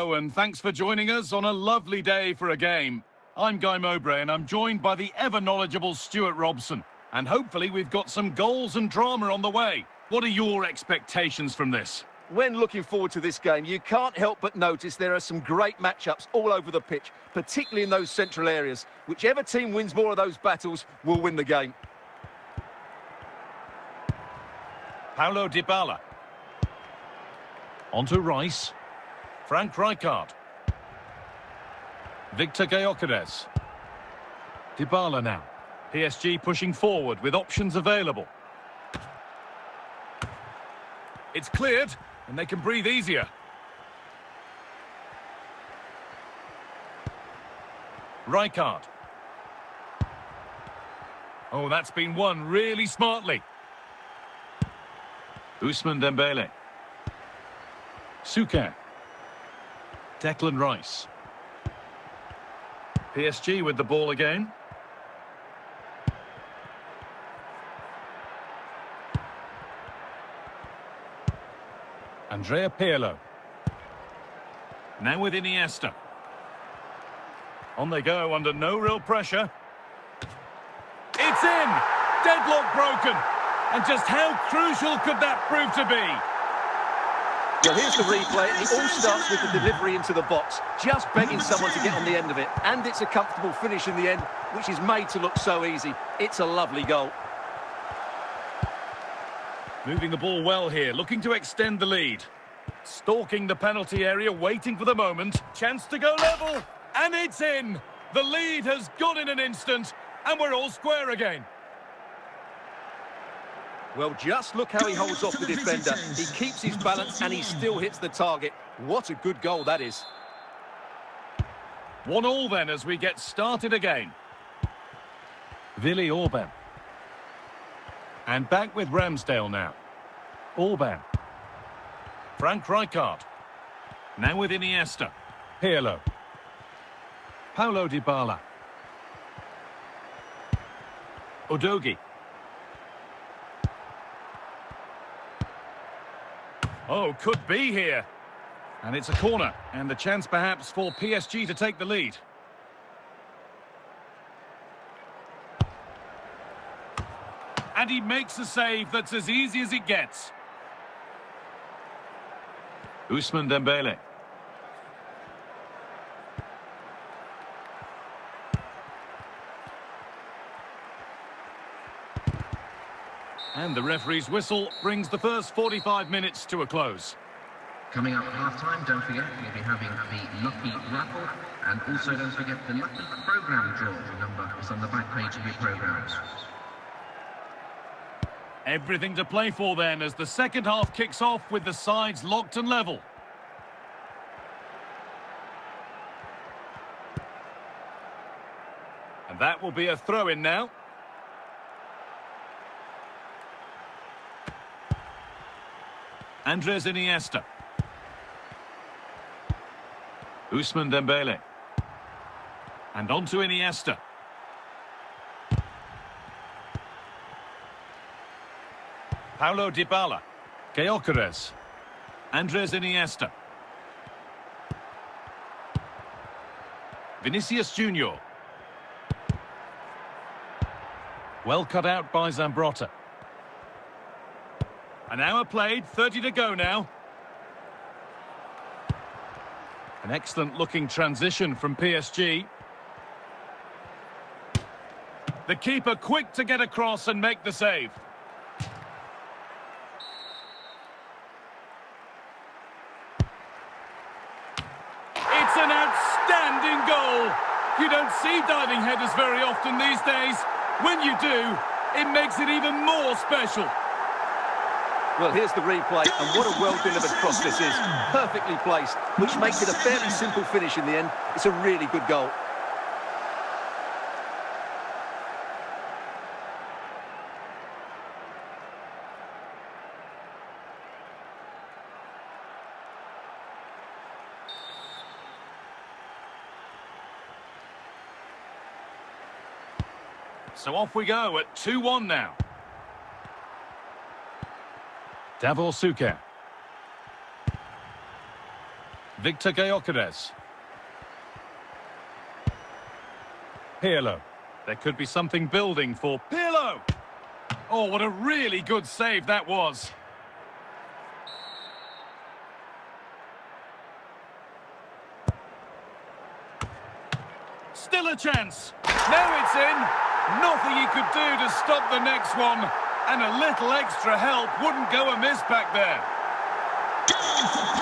Hello, and thanks for joining us on a lovely day for a game. I'm Guy Mowbray, and I'm joined by the ever-knowledgeable Stuart Robson. And hopefully we've got some goals and drama on the way. What are your expectations from this? When looking forward to this game, you can't help but notice there are some great matchups all over the pitch, particularly in those central areas. Whichever team wins more of those battles will win the game. Paulo Dybala. On to Rice. Frank Rijkaard. Victor Gyökeres. Dybala now. PSG pushing forward with options available. It's cleared, and they can breathe easier. Rijkaard. Oh, that's been won really smartly. Ousmane Dembele. Suker. Declan Rice. PSG with the ball again. Andrea Pirlo. Now with Iniesta. On they go under no real pressure. It's in! Deadlock broken! And just how crucial could that prove to be? Well, here's the replay. It all starts with the delivery into the box. Just begging someone to get on the end of it. And it's a comfortable finish in the end, which is made to look so easy. It's a lovely goal. Moving the ball well here, looking to extend the lead. Stalking the penalty area, waiting for the moment. Chance to go level, and it's in! The lead has gone in an instant, and we're all square again. Well, just look how he holds off the defender. He keeps his balance, and he still hits the target. What a good goal that is. 1-1 then as we get started again. Willy Orban. And back with Ramsdale now. Orban. Frank Rijkaard. Now with Iniesta. Pirlo. Paulo Dybala. Udogie. Oh, could be here. And it's a corner. And the chance perhaps for PSG to take the lead. And he makes a save that's as easy as it gets. Ousmane Dembele. And the referee's whistle brings the first 45 minutes to a close. Coming up at half-time, don't forget, we'll be having the Lucky Raffle, and also don't forget the Lucky Programme Draw. The number is on the back page of your programmes. Everything to play for then as the second half kicks off with the sides locked and level. And that will be a throw-in now. Andres Iniesta. Ousmane Dembele. And on to Iniesta. Paulo Dybala. Gyökeres. Andres Iniesta. Vinicius Junior. Well cut out by Zambrotta. An hour played, 30 to go now. An excellent looking transition from PSG. The keeper quick to get across and make the save. It's an outstanding goal. You don't see diving headers very often these days. When you do, it makes it even more special. Well, here's the replay, and what a well-delivered cross this is. Perfectly placed, which makes it a fairly simple finish in the end. It's a really good goal. So off we go at 2-1 now. Davor Suker. Victor Gyökeres. Pirlo. There could be something building for Pirlo. Oh, what a really good save that was. Still a chance. Now it's in. Nothing he could do to stop the next one. And a little extra help wouldn't go amiss back there.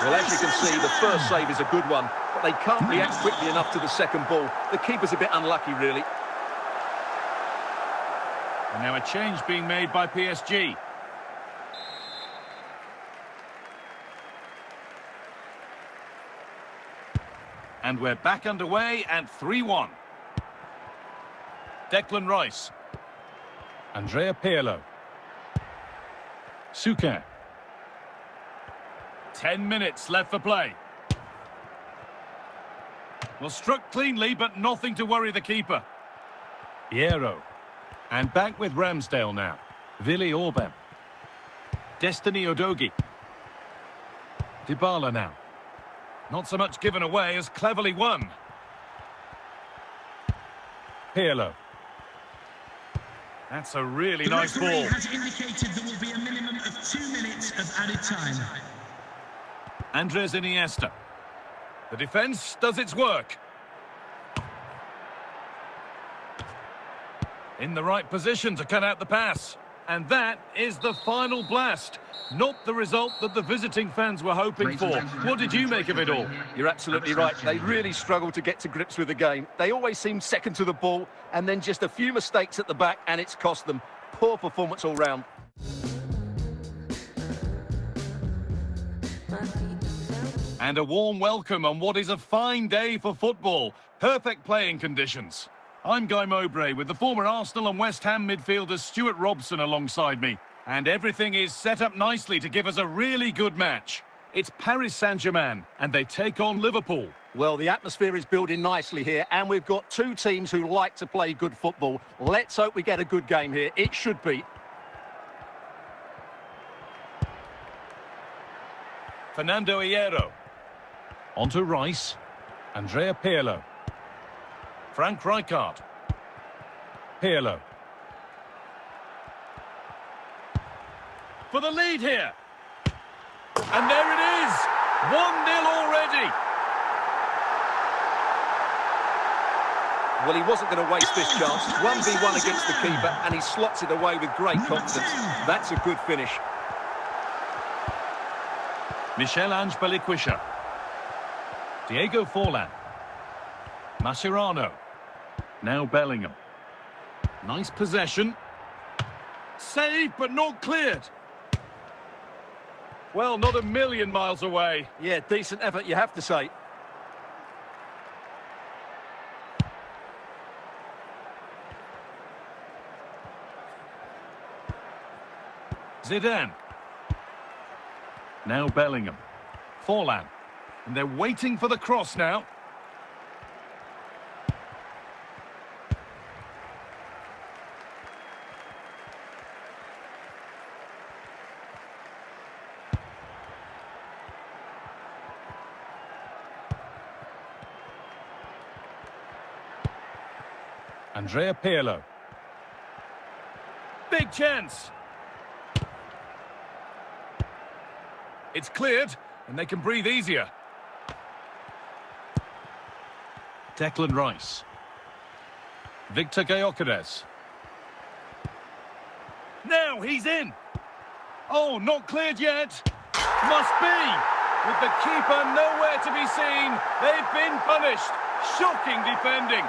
Well, as you can see, the first save is a good one, but they can't react quickly enough to the second ball. The keeper's a bit unlucky, really. And now a change being made by PSG. And we're back underway at 3-1. Declan Rice. Andrea Pirlo. Suker. 10 minutes left for play. Well, struck cleanly, but nothing to worry the keeper. Hierro. And back with Ramsdale now. Willi Orban. Destiny Udogie. Dybala now. Not so much given away as cleverly won. Pirlo. That's a really nice ball. The referee has indicated there will be a minimum of 2 minutes of added time. Andres Iniesta. The defence does its work. In the right position to cut out the pass. And that is the final blast. Not the result that the visiting fans were hoping for. What did you make of it all? You're absolutely right. They really struggled to get to grips with the game. They always seemed second to the ball, and then just a few mistakes at the back, and it's cost them. Poor performance all round. And a warm welcome on what is a fine day for football. Perfect playing conditions. I'm Guy Mowbray with the former Arsenal and West Ham midfielder Stuart Robson alongside me. And everything is set up nicely to give us a really good match. It's Paris Saint-Germain, and they take on Liverpool. Well, the atmosphere is building nicely here, and we've got two teams who like to play good football. Let's hope we get a good game here. It should be. Fernando Hierro. Onto Rice. Andrea Pirlo. Frank Rijkaard. Pirlo. For the lead here. And there it is. 1-0 already. Well, he wasn't going to waste this chance. 1v1 against the keeper, and he slots it away with great confidence. That's a good finish. Michel-Ange Belikwisha. Diego Forlan. Mascherano. Now Bellingham. Nice possession. Saved, but not cleared. Well, not a million miles away. Yeah, decent effort, you have to say. Zidane. Now Bellingham. Forlan. And they're waiting for the cross now. Andrea Pirlo. Big chance. It's cleared, and they can breathe easier. Declan Rice. Victor Gyökeres. Now he's in. Oh, not cleared yet. Must be. With the keeper nowhere to be seen, they've been punished. Shocking defending.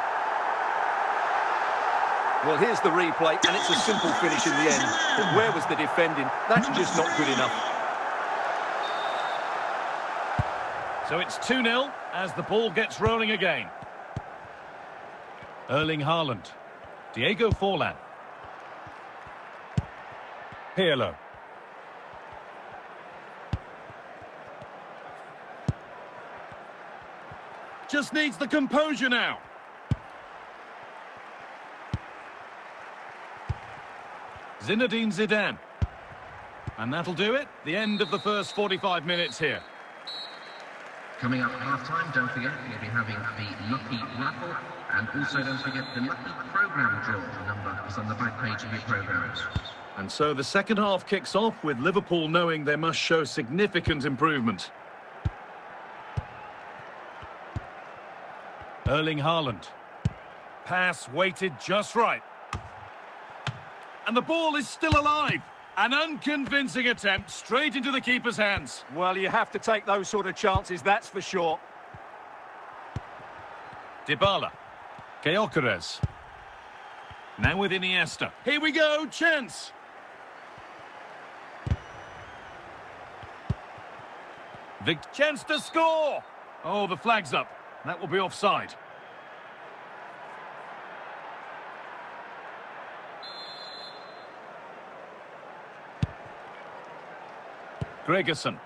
Well, here's the replay, and it's a simple finish in the end. But where was the defending? That's just not good enough. So it's 2-0 as the ball gets rolling again. Erling Haaland. Diego Forlan. Pirlo. Just needs the composure now. Zinedine Zidane. And that'll do it. The end of the first 45 minutes here. Coming up at half-time, don't forget, we'll be having the Lucky Raffle, and also don't forget the Lucky Programme draw. The number is on the back page of your programmes. And so the second half kicks off with Liverpool knowing they must show significant improvement. Erling Haaland. Pass weighted just right. And the ball is still alive. An unconvincing attempt straight into the keeper's hands. Well, you have to take those sort of chances, that's for sure. Dybala. Gyökeres. Now with Iniesta. Here we go, chance. Chance to score. Oh, the flag's up. That will be offside. Gregerson.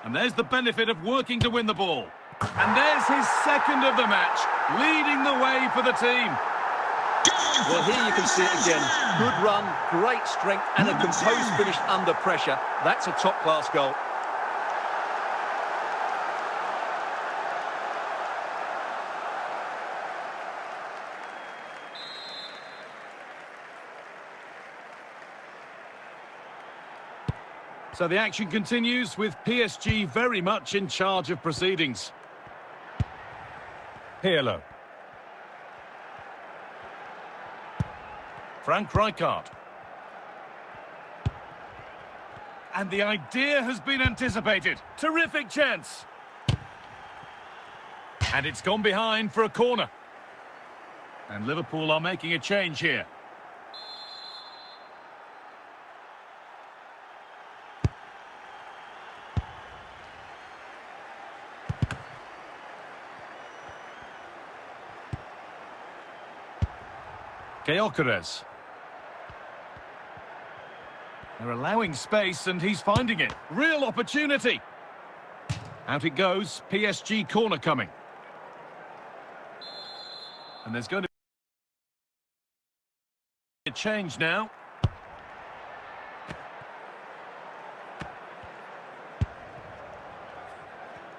And there's the benefit of working to win the ball. And there's his second of the match, leading the way for the team. Well, here you can see it again. Good run, great strength, and a composed finish under pressure. That's a top-class goal. So the action continues with PSG very much in charge of proceedings. Pirlo. Frank Rijkaard. And the idea has been anticipated. Terrific chance. And it's gone behind for a corner. And Liverpool are making a change here. Gyökeres. They're allowing space and he's finding it. Real opportunity. Out it goes. PSG corner coming. And there's going to be a change now.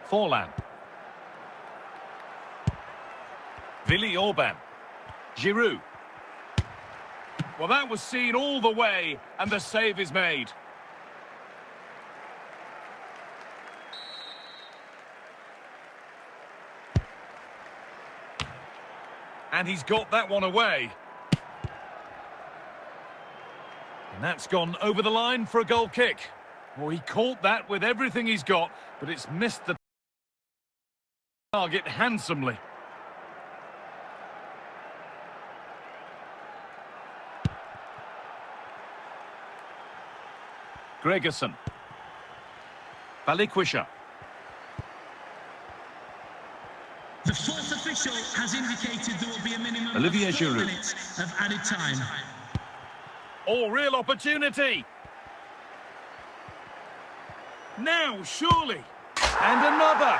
Forlan. Willi Orban. Giroud. Well, that was seen all the way, and the save is made. And he's got that one away. And that's gone over the line for a goal kick. Well, he caught that with everything he's got, but it's missed the target handsomely. Gregerson. Balikwisha. The fourth official has indicated there will be a minimum Olivier of 4 Giroud. minutes of added time. Oh, real opportunity. Now, surely. And another.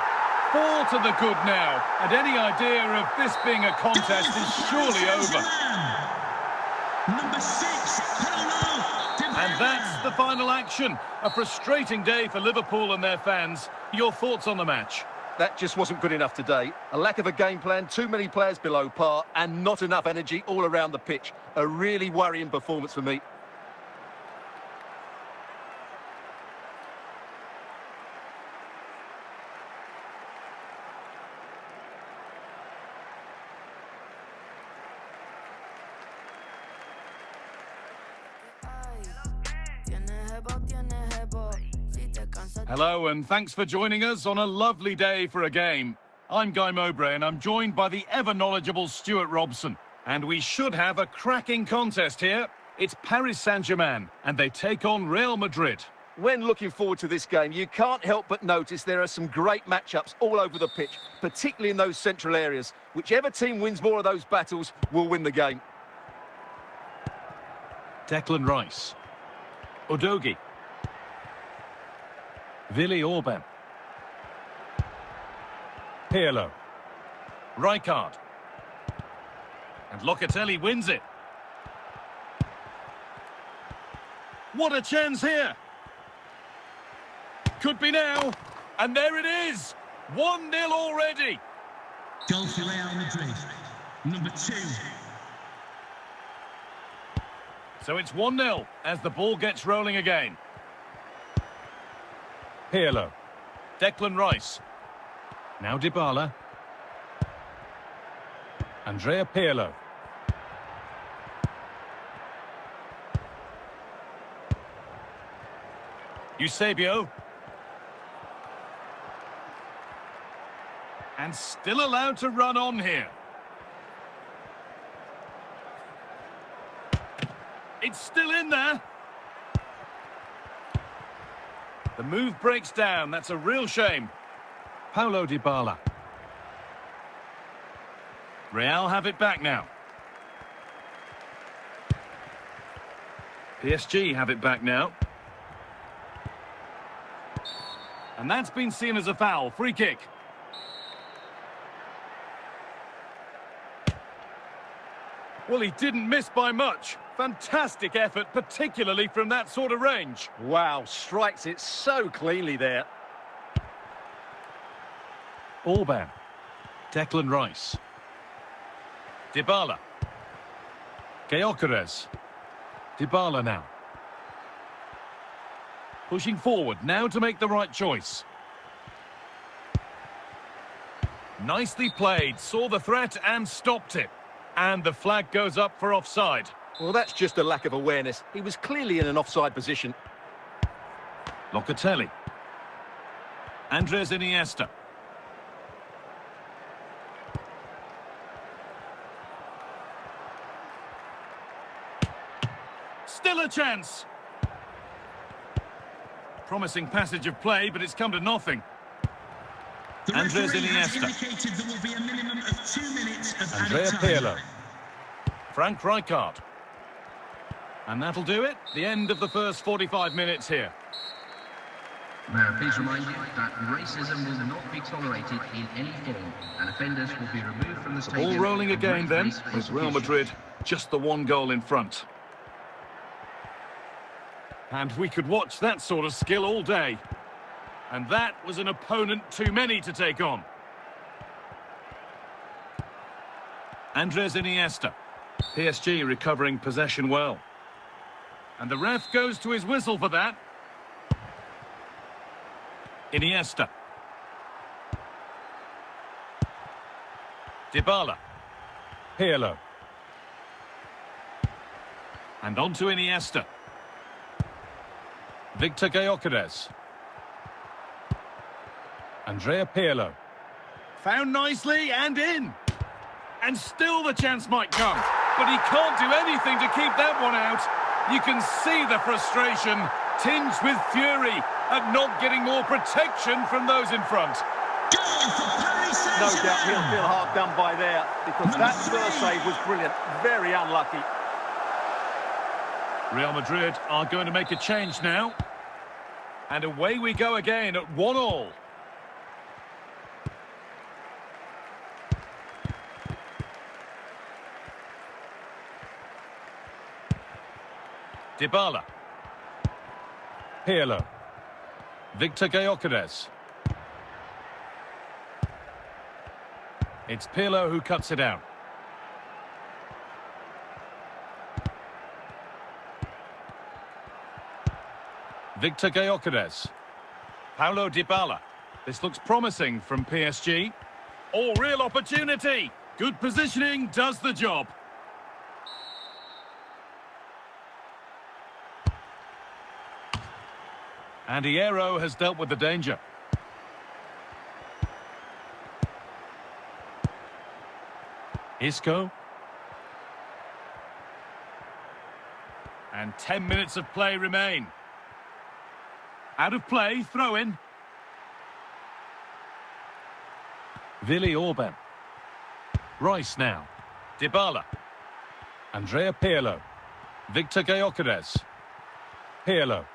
4 to the good now. And any idea of this being a contest is surely over. Number 6, Paulo. And that's the final action. A frustrating day for Liverpool and their fans. Your thoughts on the match? That just wasn't good enough today. A lack of a game plan, too many players below par, and not enough energy all around the pitch. A really worrying performance for me. Hello and thanks for joining us on a lovely day for a game. I'm Guy Mowbray and I'm joined by the ever-knowledgeable Stuart Robson. And we should have a cracking contest here. It's Paris Saint-Germain and they take on Real Madrid. When looking forward to this game, you can't help but notice there are some great matchups all over the pitch, particularly in those central areas. Whichever team wins more of those battles will win the game. Declan Rice. Udogie. Willi Orban. Pirlo. Rijkaard. And Locatelli wins it. What a chance here. Could be now. And there it is. 1-0 already. Goal for Real Madrid. Number 2. So it's 1-0 as the ball gets rolling again. Pirlo. Declan Rice. Now Dybala. Andrea Pirlo. Eusebio. And still allowed to run on here. It's still in there. The move breaks down. That's a real shame. Paulo Dybala. Real have it back now. PSG have it back now. And that's been seen as a foul. Free kick. Well, he didn't miss by much. Fantastic effort, particularly from that sort of range. Wow, strikes it so cleanly there. Orban. Declan Rice. Dybala. Gyökeres. Dybala now. Pushing forward now to make the right choice. Nicely played, saw the threat and stopped it. And the flag goes up for offside. Well, that's just a lack of awareness. He was clearly in an offside position. Locatelli. Andres Iniesta. Still a chance. Promising passage of play, but it's come to nothing. The Andres referee has Iniesta. indicated there will be a minimum of 2 minutes of Andrea added time. Pirlo. Frank Rijkaard. And that'll do it. The end of the first 45 minutes here. Now, please remind you that racism will not be tolerated in any form, and offenders will be removed from the stadium. All rolling and again then, face with Real prosecution. Madrid just the one goal in front. And we could watch that sort of skill all day. And that was an opponent too many to take on. Andres Iniesta. PSG recovering possession well. And the ref goes to his whistle for that. Iniesta. Dybala. Pirlo. And on to Iniesta. Victor Gyökeres. Andrea Pirlo. Found nicely and in. And still the chance might come. But he can't do anything to keep that one out. You can see the frustration, tinged with fury, at not getting more protection from those in front. Goal for Paris No Saint-Germain. doubt he'll feel hard done by there, because that first save was brilliant. Very unlucky. Real Madrid are going to make a change now. And away we go again at 1-1. Dybala. Pirlo. Victor Gyökeres. It's Pirlo who cuts it out. Victor Gyökeres. Paulo Dybala. This looks promising from PSG. Oh, real opportunity. Good positioning does the job. And Hierro has dealt with the danger. Isco. And 10 minutes of play remain. Out of play, throw in. Willi Orban. Rice now. Dybala. Andrea Pirlo. Victor Gyökeres. Pirlo.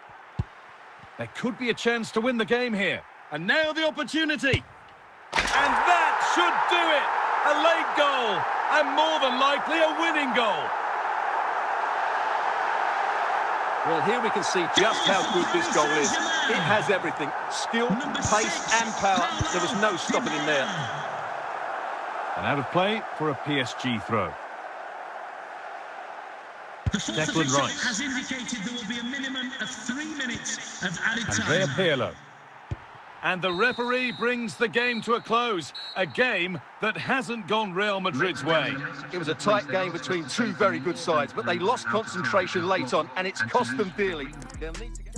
There could be a chance to win the game here. And now the opportunity. And that should do it. A late goal. And more than likely a winning goal. Well, here we can see just how good this goal is. It has everything. Skill, pace and power. There was no stopping him there. And out of play for a PSG throw. The fourth Declan official Rice. has indicated there will be a minimum of 3 minutes of added Andrea time. Pirlo. And the referee brings the game to a close. A game that hasn't gone Real Madrid's way. It was a tight game between two very good sides, but they lost concentration late on, and it's cost them dearly. They'll need to get...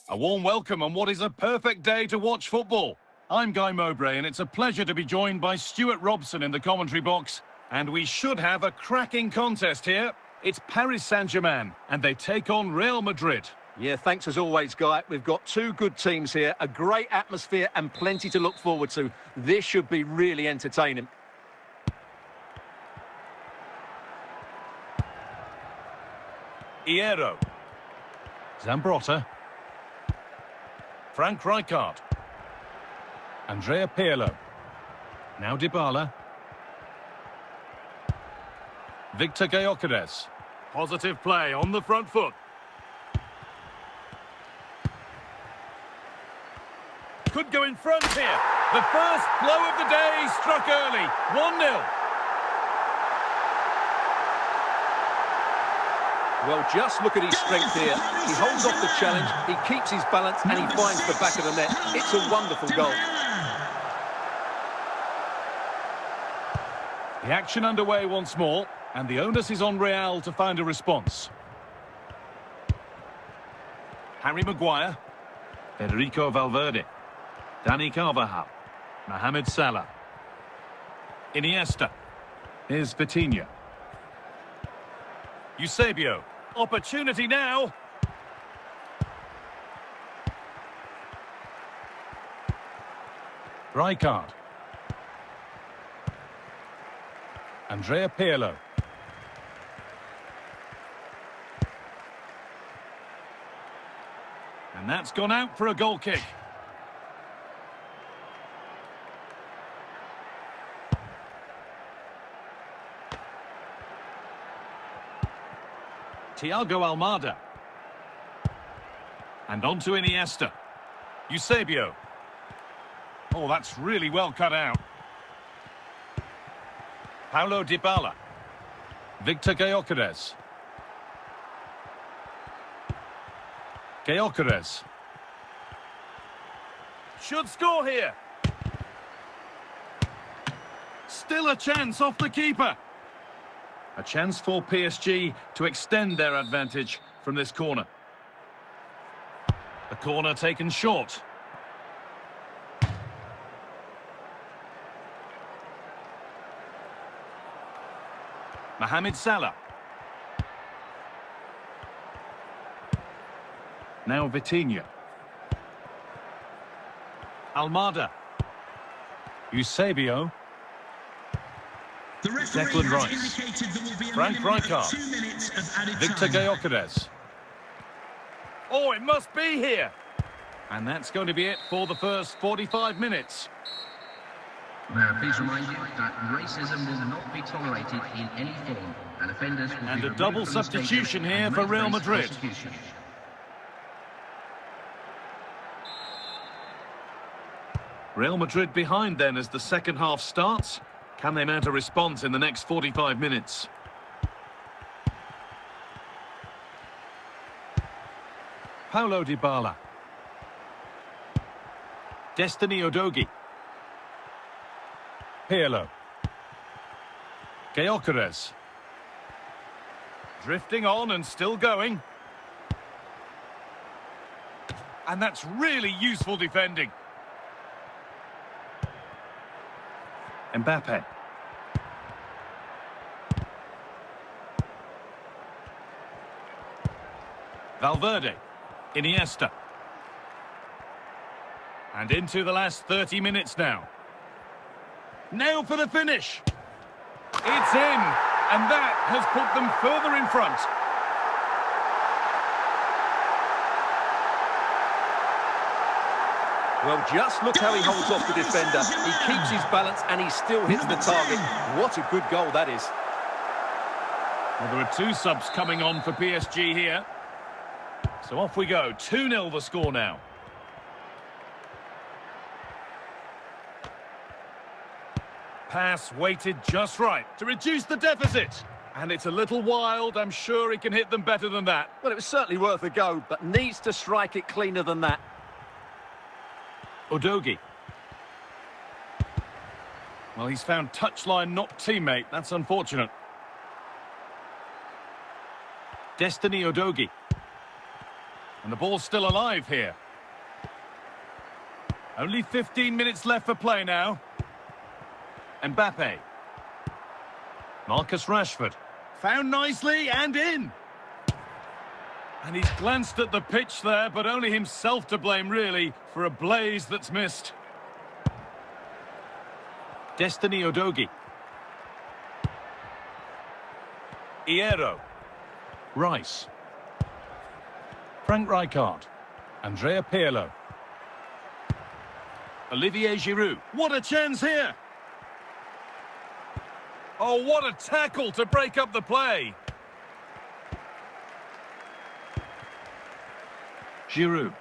A warm welcome on what is a perfect day to watch football. I'm Guy Mowbray, and it's a pleasure to be joined by Stuart Robson in the commentary box. And we should have a cracking contest here. It's Paris Saint-Germain, and they take on Real Madrid. Yeah, thanks as always, Guy. We've got two good teams here, a great atmosphere and plenty to look forward to. This should be really entertaining. Hierro. Zambrotta. Frank Rijkaard. Andrea Pirlo. Now Dybala. Victor Gyökeres. Positive play on the front foot. Could go in front here. The first blow of the day struck early. 1-0. Well, just look at his strength here. He holds off the challenge, he keeps his balance, and he finds the back of the net. It's a wonderful goal. The action underway once more, and the onus is on Real to find a response. Harry Maguire. Federico Valverde. Dani Carvajal. Mohamed Salah. Iniesta. Here's Vitinha. Eusebio. Opportunity now. Rijkaard. Andrea Pirlo. And that's gone out for a goal kick. Thiago Almada. And on to Iniesta. Eusebio. Oh, that's really well cut out. Paulo Dybala. Victor Gyökeres. Gyökeres. Should score here. Still a chance off the keeper. A chance for PSG to extend their advantage from this corner. The corner taken short. Mohamed Salah. Now Vitinha. Almada. Eusebio. The referee Declan has Rice. indicated there will be a Frank minimum of Rijkaard. 2 minutes of added Victor time. Gyökeres. Oh, it must be here. And that's going to be it for the first 45 minutes. Now, please remind you that racism will not be tolerated in any form, and offenders will And be a removed double from the substitution stadium here and for may Real face Madrid. prosecution. Real Madrid behind then as the second half starts. Can they mount a response in the next 45 minutes? Paulo Dybala. Destiny Udogie. Pirlo. Gyökeres. Drifting on and still going. And that's really useful defending. Mbappe. Valverde. Iniesta. And into the last 30 minutes now. Now for the finish. It's in, and that has put them further in front. Well, just look how he holds off the defender. He keeps his balance and he still hits the target. What a good goal that is. Well, there are two subs coming on for PSG here. So off we go. 2-0 the score now. Pass weighted just right to reduce the deficit. And it's a little wild. I'm sure he can hit them better than that. Well, it was certainly worth a go, but needs to strike it cleaner than that. Udogie. Well, he's found touchline, not teammate. That's unfortunate. Destiny Udogie. And the ball's still alive here. Only 15 minutes left for play now. Mbappe. Marcus Rashford. Found nicely and in. And he's glanced at the pitch there, but only himself to blame, really, for a blaze that's missed. Destiny Udogie. Hierro. Rice. Frank Rijkaard. Andrea Pirlo. Olivier Giroud. What a chance here! Oh, what a tackle to break up the play! Giroud.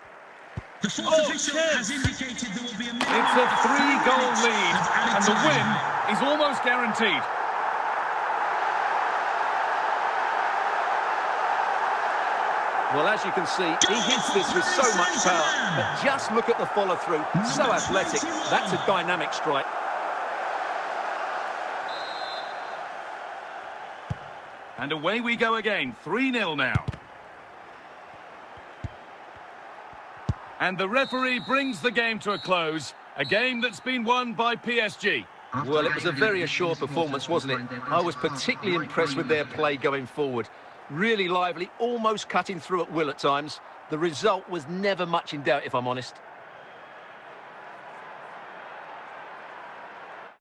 The fourth official has indicated there will be a minimum. It's a 3-goal lead, and the win is almost guaranteed. Well, as you can see, he hits this with so much power. But just look at the follow-through. So athletic. That's a dynamic strike. And away we go again. 3-0 now. And the referee brings the game to a close. A game that's been won by PSG. Well, it was a very assured performance, wasn't it? I was particularly impressed with their play going forward. Really lively, almost cutting through at will at times. The result was never much in doubt, if I'm honest.